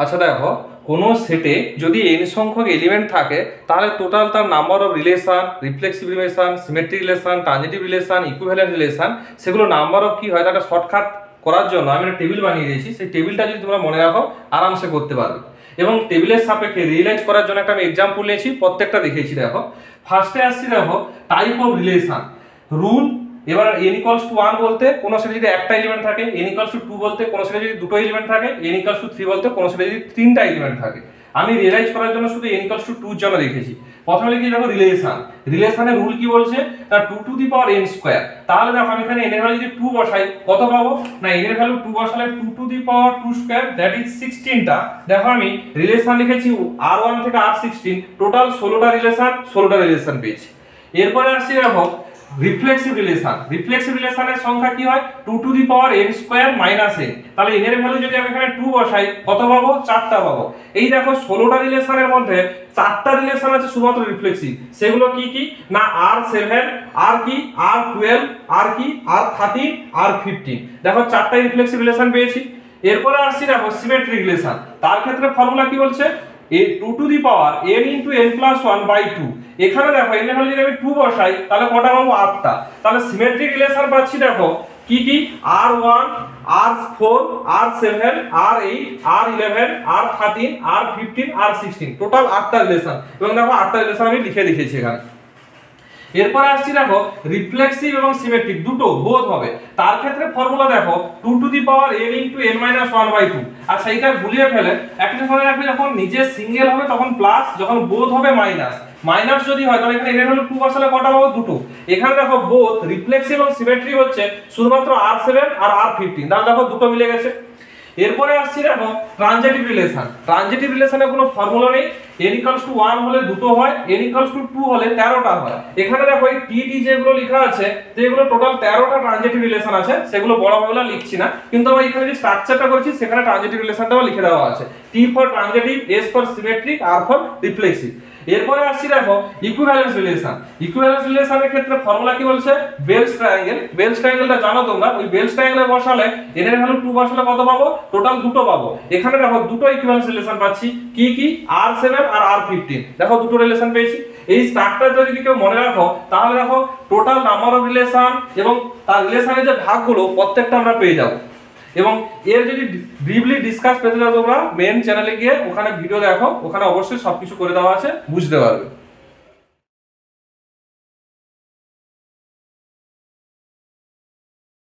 আচ্ছা দেখো, কোনো সেটে যদি n সংখ্যক এলিমেন্ট থাকে তাহলে টোটাল তার number of relation, reflexive relation, symmetric relation, transitive relation, equivalent relation, সেগুলো নাম্বার অফ কি হয় তাটা শর্টকাট করার জন্য আমি একটা টেবিল বানিয়ে দিয়েছি। সেই টেবিলটা যদি তোমরা মনে রাখো আরামসে করতে পারবে। এবং টেবিলের সাপেক্ষে রিয়েলাইজ করার জন্য একটা আমি এক্সাম্পল নিয়েছি, প্রত্যেকটা দেখিয়েছি। দেখো ফার্স্টে আসছি, দেখো টাইপ অফ রিলেশন রুল। এবার n ইকুয়ালস টু 1 বলতে কোনো সেটে যদি একটা এলিমেন্ট থাকে, n ইকুয়ালস টু 2 বলতে কোনো সেটে যদি দুটো এলিমেন্ট থাকে, n ইকুয়ালস টু 3 বলতে কোনো সেটে যদি তিনটা এলিমেন্ট থাকে। আমি রিয়েলাইজ করার জন্য শুধু n ইকুয়ালস টু 2 এর জন্য রেখেছি। প্রথমে লিখি দেখো রিলেশন, রিলেশনের রুল কি বলছে, না 2 to the power n square. তাহলে দেখো আমি এখানে n এর ভ্যালু যদি 2 বসাই কত পাবো, না n এর ভ্যালু 2 বসালে 2 to the power 2 square, that is 16টা। দেখো আমি রিলেশন লিখেছি r1 থেকে r16, টোটাল 16টা রিলেশন পেয়েছি। এরপরে আসছি দেখো রিফ্লেক্সিভ রিলেশন। রিফ্লেক্সিভ রিলেশনের সংখ্যা কি হয়, 2 to the power n square minus n। তাহলে n এর ভ্যালু যদি আমি এখানে 2 বসাই কত পাবো, 4টা পাবো। এই দেখো 16টা রিলেশনের মধ্যে 4টা রিলেশন আছে শুধুমাত্র রিফ্লেক্সিভ। সেগুলো কি কি, না r7, আর কি r12, আর কি r13, r15। দেখো 4টাই রিফ্লেক্সিভ রিলেশন পেয়েছি। এরপরে আসছি দেখো সিমেট্রিক রিলেশন। তার ক্ষেত্রে ফর্মুলা কি বলছে, 2 to the power n into n plus 1 by 2। এখানে দেখো n এর ভ্যালু যদি আমি 2 বসাই তাহলে কটা পাবো, 8টা। তাহলে সিমেট্রিক রিলেশন পাচ্ছি দেখো কি কি, r1, r4, r7, r8, r11, r13, r15, r16, total 8টা relation. এবং দেখো 8টা রিলেশন আমি লিখে দিয়েছি এখানে। এরপরে আসছি দেখো রিফ্লেক্সিভ এবং সিমেট্রিক দুটো বোধ হবে। তার ক্ষেত্রে ফর্মুলা দেখো 2 to the power n into n minus 1 by 2। আর সেইটা ভুলিয়ে ফেলে একটা সময় রাখবে, যখন নিজে সিঙ্গেল হবে তখন প্লাস, যখন বোধ হবে মাইনাস। মাইনাস যদি হয় তাহলে এখানে n এর ভ্যালু 2 বসালে কটা পাবো, দুটো। এখানে দেখো বোধ রিফ্লেক্সিভ এবং সিমেট্রিক হচ্ছে শুধুমাত্র r7 আর r15, তাহলে দেখো দুটো মিলে গেছে। এরপরে আসছি দেখো ট্রানজিটিভ রিলেশন। ট্রানজিটিভ রিলেশনের কোনো ফর্মুলা নেই, n ইকুয়ালস টু 1 হলে দুটো হয়, n ইকুয়ালস টু 2 হলে 13টা হয়। এখানে দেখো এই টি যেগুলো লেখা আছে, তো এগুলো টোটাল 13টা ট্রানজিটিভ রিলেশন আছে। সেগুলো বড় বড় লিখছি না, কিন্তু আমি এখানে যে স্ট্রাকচারটা করেছি সেখানে ট্রানজিটিভ রিলেশনটাও লিখে দেওয়া আছে। T for transitive, S for symmetric, R for reflexive. এরপরে আসছি দেখো ইকুইভ্যালেন্স রিলেশন। ইকুইভ্যালেন্স রিলেশনের ক্ষেত্রে ফর্মুলা কি বলছে, বেলস ট্রায়াঙ্গেল। বেলস ট্রায়াঙ্গেলটা জানো তোমরা, ওই বেলস ট্রায়াঙ্গেলে বসালে n এর ভ্যালু 2 বসালে কত পাবো, টোটাল দুটো পাবো। এখানে দেখো দুটো ইকুইভ্যালেন্স রিলেশন পাচ্ছি, কি কি r7 আর r15। দেখো দুটো রিলেশন পেয়েছি। এই স্ট্রাকচারটা যদি কেউ মনে রাখো তাহলে দেখো টোটাল নাম্বার অফ রিলেশন এবং তার রিলেশনের যে ভাগগুলো প্রত্যেকটা আমরা পেয়ে যাব। এবং এর যদি ব্রিফলি ডিসকাস পেতে চাও তোমরা মেন চ্যানেলে গিয়ে ওখানে ভিডিও দেখো, ওখানে অবশ্যই সবকিছু করে দেওয়া আছে, বুঝতে পারবে।